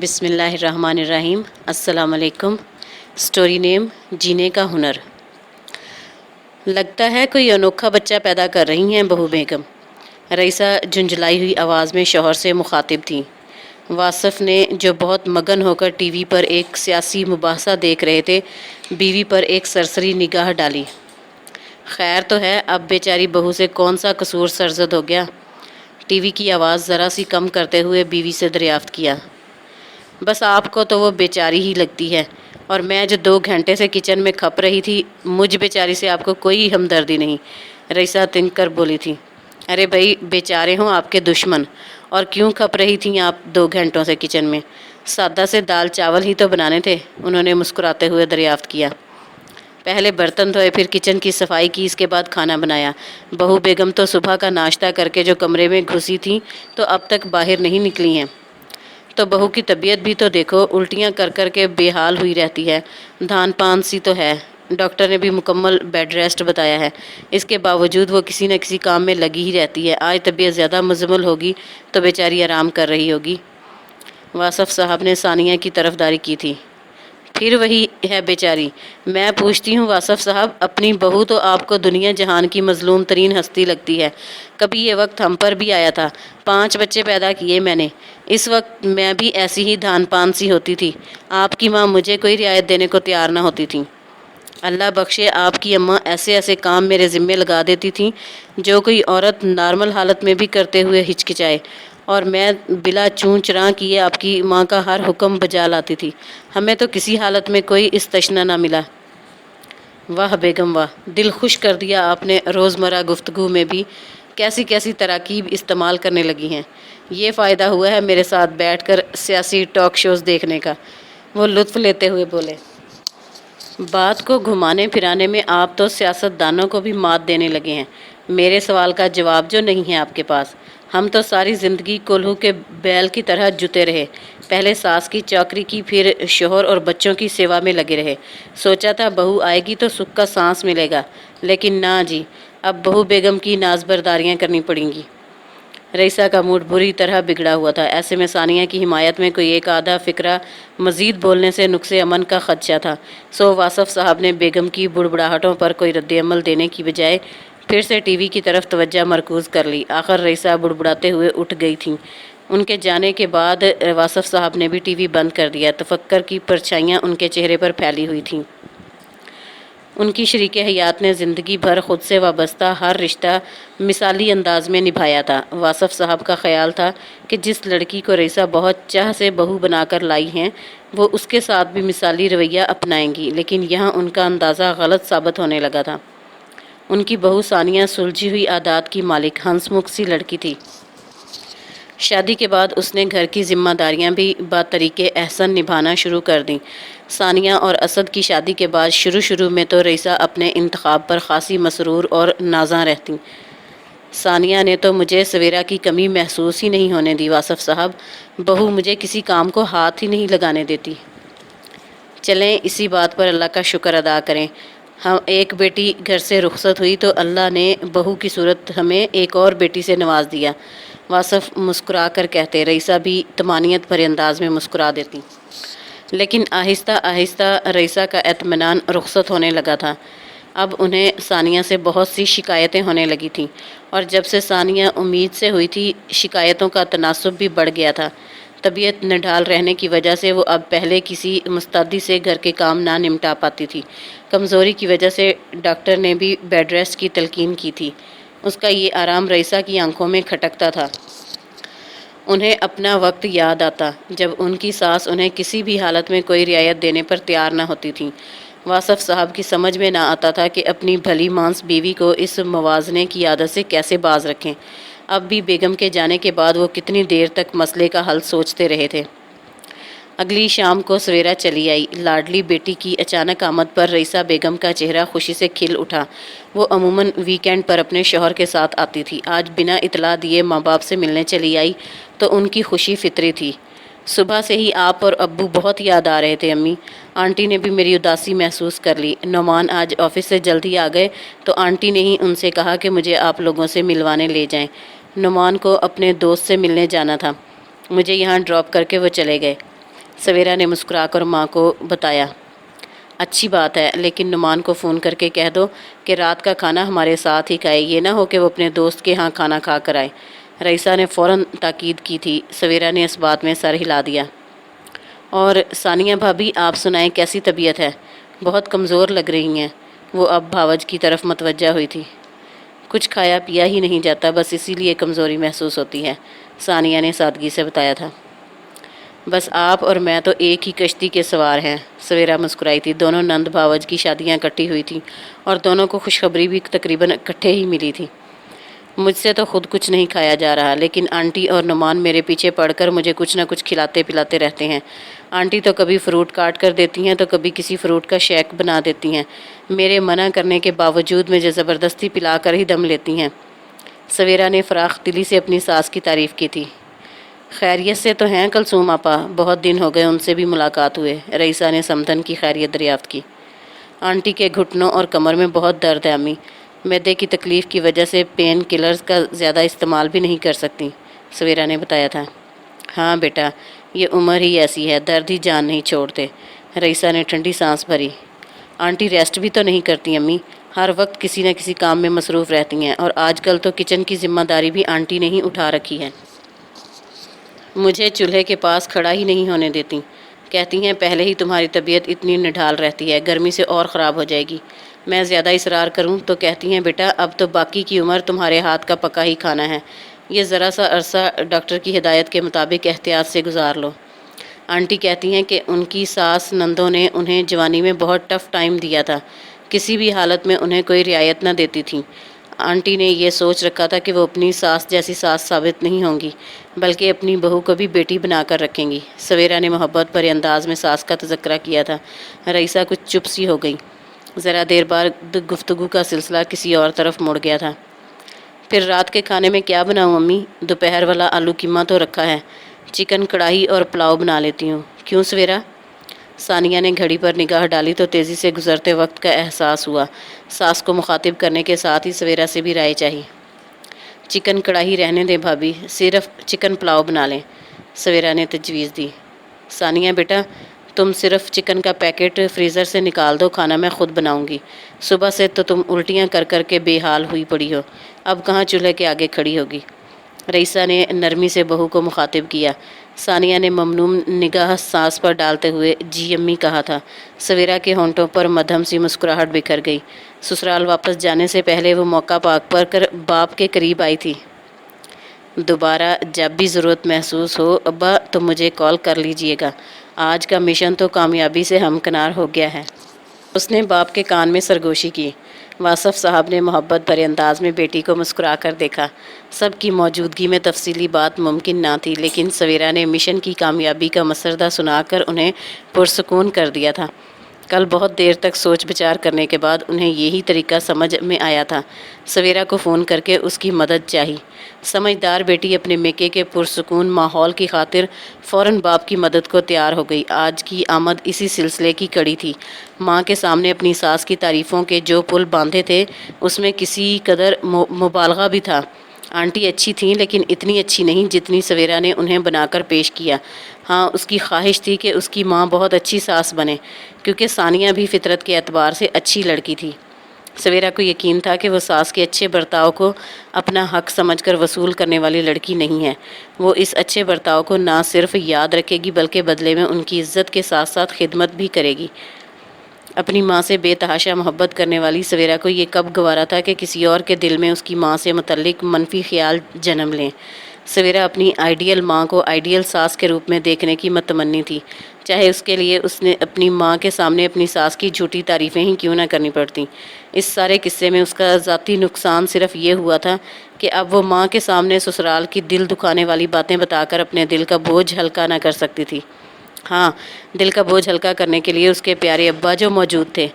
بسم اللہ الرحمن الرحیم۔ السلام علیکم۔ سٹوری نیم جینے کا ہنر۔ لگتا ہے کوئی انوکھا بچہ پیدا کر رہی ہیں بہو بیگم، رئیسہ جھنجھلائی ہوئی آواز میں شوہر سے مخاطب تھیں۔ واصف نے جو بہت مگن ہو کر ٹی وی پر ایک سیاسی مباحثہ دیکھ رہے تھے، بیوی پر ایک سرسری نگاہ ڈالی۔ خیر تو ہے، اب بیچاری بہو سے کون سا قصور سرزد ہو گیا؟ ٹی وی کی آواز ذرا سی کم کرتے ہوئے بیوی سے دریافت کیا۔ بس آپ کو تو وہ بیچاری ہی لگتی ہے، اور میں جو 2 گھنٹے سے کچن میں کھپ رہی تھی، مجھ بیچاری سے آپ کو کوئی ہمدردی نہیں، رئیسہ تنک کر بولی تھی۔ ارے بھائی، بیچارے ہوں آپ کے دشمن، اور کیوں کھپ رہی تھیں آپ 2 گھنٹوں سے کچن میں؟ سادہ سے دال چاول ہی تو بنانے تھے، انہوں نے مسکراتے ہوئے دریافت کیا۔ پہلے برتن دھوئے، پھر کچن کی صفائی کی، اس کے بعد کھانا بنایا۔ بہو بیگم تو صبح کا ناشتہ کر کے جو کمرے میں گھسی تھیں تو اب تک باہر نہیں نکلی ہیں۔ تو بہو کی طبیعت بھی تو دیکھو، الٹیاں کر کر کے بے حال ہوئی رہتی ہے، دھان پان سی تو ہے۔ ڈاکٹر نے بھی مکمل بیڈ ریسٹ بتایا ہے، اس کے باوجود وہ کسی نہ کسی کام میں لگی ہی رہتی ہے۔ آج طبیعت زیادہ مزمل ہوگی تو بیچاری آرام کر رہی ہوگی۔ واصف صاحب نے ثانیہ کی طرفداری کی تھی۔ پھر وہی ہے بیچاری۔ میں پوچھتی ہوں واصف صاحب، اپنی بہو تو آپ کو دنیا جہان کی مظلوم ترین ہستی لگتی ہے۔ کبھی یہ وقت ہم پر بھی آیا تھا، 5 بچے پیدا کیے میں نے، اس وقت میں بھی ایسی ہی دھان پان سی ہوتی تھی، آپ کی ماں مجھے کوئی رعایت دینے کو تیار نہ ہوتی تھی۔ اللہ بخشے، آپ کی اماں ایسے ایسے کام میرے ذمے لگا دیتی تھیں جو کوئی عورت نارمل حالت میں بھی کرتے ہوئے ہچکچائے، اور میں بلا چوں چراں کیے آپ کی ماں کا ہر حکم بجا لاتی تھی۔ ہمیں تو کسی حالت میں کوئی استثنا نہ ملا۔ واہ بیگم واہ، دل خوش کر دیا آپ نے۔ روزمرہ گفتگو میں بھی کیسی کیسی تراکیب استعمال کرنے لگی ہیں۔ یہ فائدہ ہوا ہے میرے ساتھ بیٹھ کر سیاسی ٹاک شوز دیکھنے کا، وہ لطف لیتے ہوئے بولے۔ بات کو گھمانے پھرانے میں آپ تو سیاست دانوں کو بھی مات دینے لگے ہیں۔ میرے سوال کا جواب جو نہیں ہے آپ کے پاس؟ ہم تو ساری زندگی کولہو کے بیل کی طرح جتے رہے، پہلے ساس کی چوکری کی، پھر شوہر اور بچوں کی سیوا میں لگے رہے۔ سوچا تھا بہو آئے گی تو سکھ کا سانس ملے گا، لیکن نہ جی، اب بہو بیگم کی نازبرداریاں کرنی پڑیں گی۔ رئیسہ کا موڈ بری طرح بگڑا ہوا تھا، ایسے میں ثانیہ کی حمایت میں کوئی ایک آدھا فقرہ مزید بولنے سے نقص امن کا خدشہ تھا، سو واصف صاحب نے بیگم کی بڑبڑاہٹوں پر کوئی رد عمل دینے کی بجائے پھر سے ٹی وی کی طرف توجہ مرکوز کر لی۔ آخر رئیسہ بڑبڑاتے ہوئے اٹھ گئی تھیں۔ ان کے جانے کے بعد واصف صاحب نے بھی ٹی وی بند کر دیا۔ تفکر کی پرچھائیاں ان کے چہرے پر پھیلی ہوئی تھیں۔ ان کی شریک حیات نے زندگی بھر خود سے وابستہ ہر رشتہ مثالی انداز میں نبھایا تھا۔ واصف صاحب کا خیال تھا کہ جس لڑکی کو رئیسہ بہت چاہ سے بہو بنا کر لائی ہیں، وہ اس کے ساتھ بھی مثالی رویہ اپنائیں گی، لیکن یہاں ان کا اندازہ غلط ثابت ہونے لگا تھا۔ ان کی بہو ثانیہ سلجھی ہوئی عادات کی مالک، ہنس مکھ سی لڑکی تھی۔ شادی کے بعد اس نے گھر کی ذمہ داریاں بھی بطریقِ احسن نبھانا شروع کر دیں۔ ثانیہ اور اسد کی شادی کے بعد شروع میں تو رئیسہ اپنے انتخاب پر خاصی مسرور اور نازاں رہتیں۔ ثانیہ نے تو مجھے سویرا کی کمی محسوس ہی نہیں ہونے دی واصف صاحب، بہو مجھے کسی کام کو ہاتھ ہی نہیں لگانے دیتی۔ چلیں اسی بات پر اللہ کا شکر ادا کریں، ہم ایک بیٹی گھر سے رخصت ہوئی تو اللہ نے بہو کی صورت ہمیں ایک اور بیٹی سے نواز دیا، واصف مسکرا کر کہتے۔ رئیسہ بھی طمانینت بھرے انداز میں مسکرا دیتی۔ لیکن آہستہ آہستہ رئیسہ کا اطمینان رخصت ہونے لگا تھا۔ اب انہیں ثانیہ سے بہت سی شکایتیں ہونے لگی تھیں، اور جب سے ثانیہ امید سے ہوئی تھی، شکایتوں کا تناسب بھی بڑھ گیا تھا۔ طبیعت نڈھال رہنے کی وجہ سے وہ اب پہلے کسی مستعدی سے گھر کے کام نہ نمٹا پاتی تھی۔ کمزوری کی وجہ سے ڈاکٹر نے بھی بیڈ ریسٹ کی تلقین کی تھی۔ اس کا یہ آرام رئیسہ کی آنکھوں میں کھٹکتا تھا۔ انہیں اپنا وقت یاد آتا جب ان کی ساس انہیں کسی بھی حالت میں کوئی رعایت دینے پر تیار نہ ہوتی تھیں۔ واصف صاحب کی سمجھ میں نہ آتا تھا کہ اپنی بھلی مانس بیوی کو اس موازنے کی عادت سے کیسے باز رکھیں۔ اب بھی بیگم کے جانے کے بعد وہ کتنی دیر تک مسئلے کا حل سوچتے رہے تھے۔ اگلی شام کو سویرا چلی آئی۔ لاڈلی بیٹی کی اچانک آمد پر رئیسہ بیگم کا چہرہ خوشی سے کھل اٹھا۔ وہ عموماً ویکینڈ پر اپنے شوہر کے ساتھ آتی تھی، آج بنا اطلاع دیے ماں باپ سے ملنے چلی آئی تو ان کی خوشی فطری تھی۔ صبح سے ہی آپ اور ابو بہت یاد آ رہے تھے امی، آنٹی نے بھی میری اداسی محسوس کر لی۔ نعمان آج آفس سے جلدی آ گئے تو آنٹی نے ہی ان سے کہا کہ مجھے آپ لوگوں سے ملوانے لے جائیں۔ نعمان کو اپنے دوست سے ملنے جانا تھا، مجھے یہاں ڈراپ کر کے وہ چلے گئے۔ سویرا نے مسکرا کر ماں کو بتایا۔ اچھی بات ہے، لیکن نعمان کو فون کر کے کہہ دو کہ رات کا کھانا ہمارے ساتھ ہی کھائے، یہ نہ ہو کہ وہ اپنے دوست کے ہاں کھانا کھا کر آئے۔ رئیسہ نے فوراً تاکید کی تھی۔ سویرا نے اس بات میں سر ہلا دیا۔ اور ثانیہ بھابی، آپ سنائیں، کیسی طبیعت ہے؟ بہت کمزور لگ رہی ہیں۔ وہ اب بھاوج کی طرف متوجہ ہوئی تھی۔ کچھ کھایا پیا ہی نہیں جاتا، بس اسی لیے کمزوری محسوس ہوتی ہے، ثانیہ نے سادگی سے بتایا تھا۔ بس آپ اور میں تو ایک ہی کشتی کے سوار ہیں، سویرا مسکرائی تھی۔ دونوں نند بھاوج کی شادیاں اکٹھی ہوئی تھیں اور دونوں کو خوشخبری بھی تقریباً اکٹھے ہی ملی تھی۔ مجھ سے تو خود کچھ نہیں کھایا جا رہا، لیکن آنٹی اور نعمان میرے پیچھے پڑ کر مجھے کچھ نہ کچھ کھلاتے پلاتے رہتے ہیں۔ آنٹی تو کبھی فروٹ کاٹ کر دیتی ہیں تو کبھی کسی فروٹ کا شیک بنا دیتی ہیں، میرے منع کرنے کے باوجود مجھے زبردستی پلا کر ہی دم لیتی ہیں۔ سویرا نے فراخ دلی سے اپنی ساس کی تعریف کی تھی۔ خیریت سے تو ہیں کلثوم آپا؟ بہت دن ہو گئے ان سے بھی ملاقات ہوئے، رئیسہ نے سمدن کی خیریت دریافت کی۔ آنٹی کے گھٹنوں اور کمر میں بہت درد ہے امی، معدے کی تکلیف کی وجہ سے پین کلرز کا زیادہ استعمال بھی نہیں کر سکتی، سویرا نے بتایا تھا۔ ہاں بیٹا، یہ عمر ہی ایسی ہے، درد ہی جان نہیں چھوڑتے، رئیسہ نے ٹھنڈی سانس بھری۔ آنٹی ریسٹ بھی تو نہیں کرتی امی، ہر وقت کسی نہ کسی کام میں مصروف رہتی ہیں، اور آج کل تو کچن کی ذمہ داری بھی آنٹی نے ہی اٹھا رکھی ہے۔ مجھے چولہے کے پاس کھڑا ہی نہیں ہونے دیتی، کہتی ہیں پہلے ہی تمہاری طبیعت اتنی نڈھال رہتی ہے، گرمی سے اور خراب ہو جائے گی۔ میں زیادہ اصرار کروں تو کہتی ہیں بیٹا اب تو باقی کی عمر تمہارے ہاتھ کا پکا ہی کھانا ہے، یہ ذرا سا عرصہ ڈاکٹر کی ہدایت کے مطابق احتیاط سے گزار لو۔ آنٹی کہتی ہیں کہ ان کی ساس نندوں نے انہیں جوانی میں بہت ٹف ٹائم دیا تھا، کسی بھی حالت میں انہیں کوئی رعایت نہ دیتی تھیں۔ آنٹی نے یہ سوچ رکھا تھا کہ وہ اپنی ساس جیسی ساس ثابت نہیں ہوں گی، بلکہ اپنی بہو کو بھی بیٹی بنا کر رکھیں گی۔ سویرا نے محبت بھرے انداز میں ساس کا تذکرہ کیا تھا۔ رئیسہ کچھ چپ سی ہو گئی۔ ذرا دیر بعد گفتگو کا سلسلہ کسی اور طرف مڑ گیا تھا۔ پھر رات کے کھانے میں کیا بناؤں امی؟ دوپہر والا آلو قیمہ تو رکھا ہے، چکن کڑاہی اور پلاؤ بنا لیتی ہوں۔ کیوں سویرا؟ ثانیہ نے گھڑی پر نگاہ ڈالی تو تیزی سے گزرتے وقت کا احساس ہوا۔ ساس کو مخاطب کرنے کے ساتھ ہی سویرا سے بھی رائے چاہی۔ چکن کڑاہی رہنے دیں بھابی، صرف چکن پلاؤ بنا لیں، سویرا نے تجویز دی۔ ثانیہ بیٹا تم صرف چکن کا پیکٹ فریزر سے نکال دو، کھانا میں خود بناؤں گی۔ صبح سے تو تم الٹیاں کر کر کے بے حال ہوئی پڑی ہو، اب کہاں چولہے کے آگے کھڑی ہوگی؟ رئیسہ نے نرمی سے بہو کو مخاطب کیا۔ ثانیہ نے ممنون نگاہ ساس پر ڈالتے ہوئے جی امی کہا تھا۔ سویرا کے ہونٹوں پر مدھم سی مسکراہٹ بکھر گئی۔ سسرال واپس جانے سے پہلے وہ موقع پاک پر کر باپ کے قریب آئی تھی۔ دوبارہ جب بھی ضرورت محسوس ہو ابا تو مجھے کال کر لیجئے گا، آج کا مشن تو کامیابی سے ہمکنار ہو گیا ہے۔ اس نے باپ کے کان میں سرگوشی کی۔ واصف صاحب نے محبت بھرے انداز میں بیٹی کو مسکرا کر دیکھا۔ سب کی موجودگی میں تفصیلی بات ممکن نہ تھی، لیکن سویرا نے مشن کی کامیابی کا مسردہ سنا کر انہیں پرسکون کر دیا تھا۔ کل بہت دیر تک سوچ بچار کرنے کے بعد انہیں یہی طریقہ سمجھ میں آیا تھا۔ سویرا کو فون کر کے اس کی مدد چاہی۔ سمجھدار بیٹی اپنے میکے کے پرسکون ماحول کی خاطر فوراً باپ کی مدد کو تیار ہو گئی۔ آج کی آمد اسی سلسلے کی کڑی تھی۔ ماں کے سامنے اپنی ساس کی تعریفوں کے جو پل باندھے تھے اس میں کسی قدر مبالغہ بھی تھا۔ آنٹی اچھی تھیں لیکن اتنی اچھی نہیں جتنی سویرا نے انہیں بنا کر پیش کیا۔ ہاں اس کی خواہش تھی کہ اس کی ماں بہت اچھی ساس بنے، کیونکہ ثانیہ بھی فطرت کے اعتبار سے اچھی لڑکی تھی۔ سویرا کو یقین تھا کہ وہ ساس کے اچھے برتاؤ کو اپنا حق سمجھ کر وصول کرنے والی لڑکی نہیں ہے۔ وہ اس اچھے برتاؤ کو نہ صرف یاد رکھے گی بلکہ بدلے میں ان کی عزت کے ساتھ ساتھ خدمت بھی کرے گی۔ اپنی ماں سے بے تحاشا محبت کرنے والی سویرا کو یہ کب گوارا تھا کہ کسی اور کے دل میں اس کی ماں سے متعلق منفی خیال جنم لیں۔ سویرا اپنی آئیڈیل ماں کو آئیڈیل ساس کے روپ میں دیکھنے کی متمنی تھی، چاہے اس کے لیے اس نے اپنی ماں کے سامنے اپنی ساس کی جھوٹی تعریفیں ہی کیوں نہ کرنی پڑتی۔ اس سارے قصے میں اس کا ذاتی نقصان صرف یہ ہوا تھا کہ اب وہ ماں کے سامنے سسرال کی دل دکھانے والی باتیں بتا کر اپنے دل کا بوجھ ہلکا نہ کر سکتی تھی۔ ہاں، دل کا بوجھ ہلکا کرنے کے لیے اس کے پیارے ابا جو موجود تھے،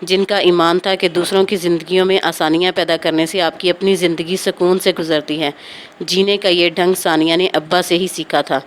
جن کا ایمان تھا کہ دوسروں کی زندگیوں میں آسانیاں پیدا کرنے سے آپ کی اپنی زندگی سکون سے گزرتی ہے۔ جینے کا یہ ڈھنگ ثانیہ نے ابا سے ہی سیکھا تھا۔